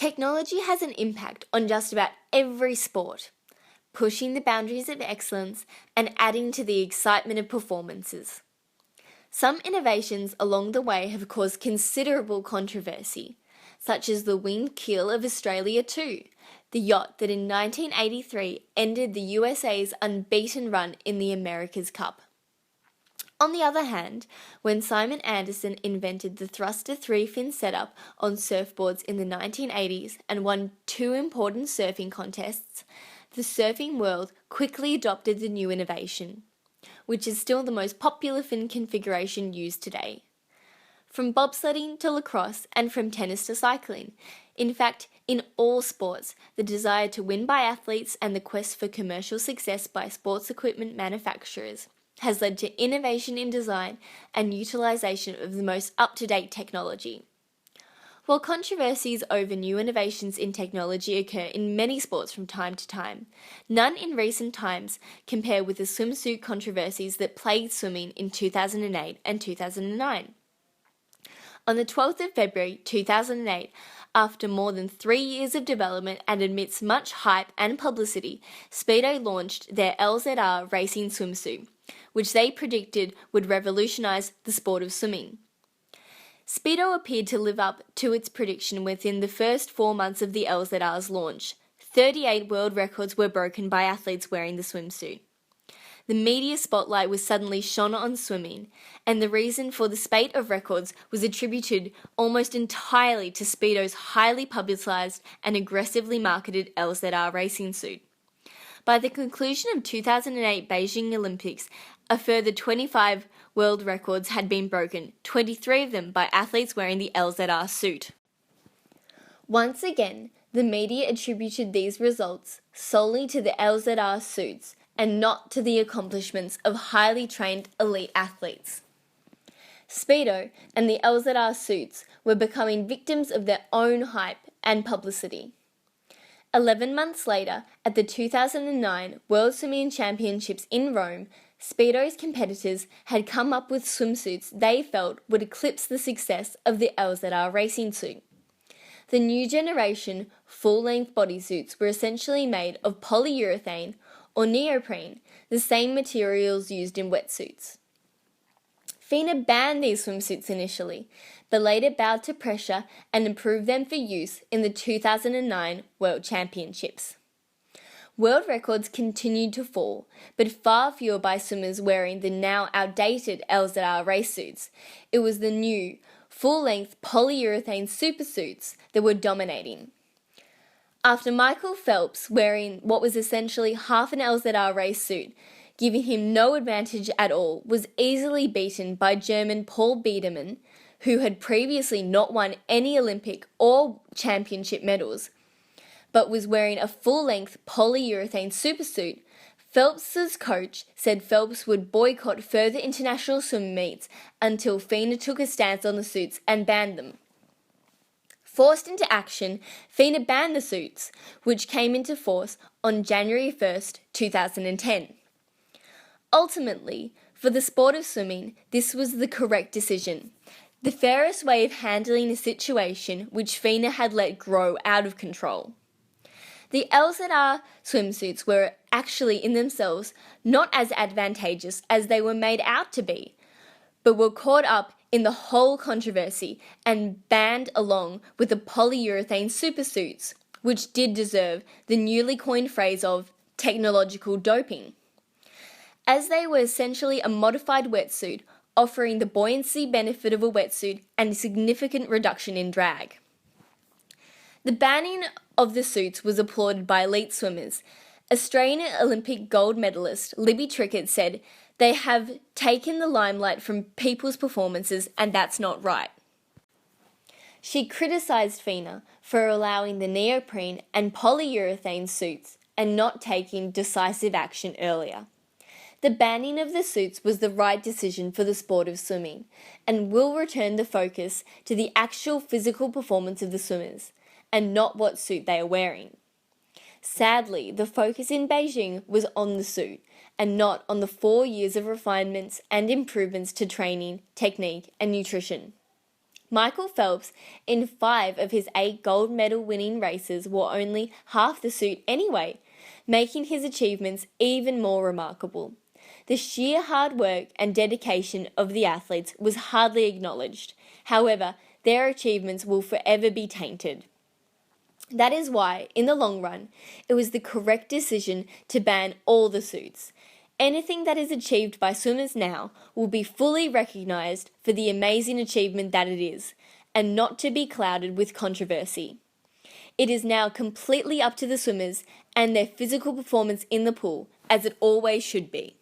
Technology has an impact on just about every sport, pushing the boundaries of excellence and adding to the excitement of performances. Some innovations along the way have caused considerable controversy, such as the winged keel of Australia 2, the yacht that in 1983 ended the USA's unbeaten run in the America's Cup. On the other hand, when Simon Anderson invented the thruster three-fin setup on surfboards in the 1980s and won 2 important surfing contests, the surfing world quickly adopted the new innovation, which is still the most popular fin configuration used today. From bobsledding to lacrosse and from tennis to cycling, in fact, in all sports, the desire to win by athletes and the quest for commercial success by sports equipment manufacturers has led to innovation in design and utilisation of the most up-to-date technology. While controversies over new innovations in technology occur in many sports from time to time, none in recent times compare with the swimsuit controversies that plagued swimming in 2008 and 2009. On the 12th of February 2008, after more than 3 years of development and amidst much hype and publicity, Speedo launched their LZR racing swimsuit, which they predicted would revolutionise the sport of swimming. Speedo appeared to live up to its prediction within the first 4 months of the LZR's launch. 38 world records were broken by athletes wearing the swimsuit. The media spotlight was suddenly shone on swimming, and the reason for the spate of records was attributed almost entirely to Speedo's highly publicised and aggressively marketed LZR racing suit. By the conclusion of 2008 Beijing Olympics, a further 25 world records had been broken, 23 of them by athletes wearing the LZR suit. Once again, the media attributed these results solely to the LZR suits and not to the accomplishments of highly trained elite athletes. Speedo and the LZR suits were becoming victims of their own hype and publicity. 11 months later, at the 2009 World Swimming Championships in Rome, Speedo's competitors had come up with swimsuits they felt would eclipse the success of the LZR racing suit. The new generation full-length bodysuits were essentially made of polyurethane or neoprene, the same materials used in wetsuits. FINA banned these swimsuits initially, but later bowed to pressure and approved them for use in the 2009 World Championships. World records continued to fall, but far fewer by swimmers wearing the now outdated LZR race suits. It was the new, full-length polyurethane supersuits that were dominating. After Michael Phelps wearing what was essentially half an LZR race suit, giving him no advantage at all, was easily beaten by German Paul Biedermann, who had previously not won any Olympic or championship medals, but was wearing a full-length polyurethane supersuit. Phelps's coach said Phelps would boycott further international swim meets until FINA took a stance on the suits and banned them. Forced into action, FINA banned the suits, which came into force on January 1st, 2010. Ultimately, for the sport of swimming, this was the correct decision, the fairest way of handling a situation which FINA had let grow out of control. The LZR swimsuits were actually in themselves not as advantageous as they were made out to be, but were caught up in the whole controversy and banned along with the polyurethane supersuits, which did deserve the newly coined phrase of technological doping, as they were essentially a modified wetsuit, offering the buoyancy benefit of a wetsuit and a significant reduction in drag. The banning of the suits was applauded by elite swimmers. Australian Olympic gold medalist Libby Trickett said, "They have taken the limelight from people's performances and that's not right." She criticised FINA for allowing the neoprene and polyurethane suits and not taking decisive action earlier. The banning of the suits was the right decision for the sport of swimming and will return the focus to the actual physical performance of the swimmers and not what suit they are wearing. Sadly, the focus in Beijing was on the suit and not on the 4 years of refinements and improvements to training, technique and nutrition. Michael Phelps, in 5 of his 8 gold medal winning races, wore only half the suit anyway, making his achievements even more remarkable. The sheer hard work and dedication of the athletes was hardly acknowledged. However, their achievements will forever be tainted. That is why, in the long run, it was the correct decision to ban all the suits. Anything that is achieved by swimmers now will be fully recognised for the amazing achievement that it is, and not to be clouded with controversy. It is now completely up to the swimmers and their physical performance in the pool, as it always should be.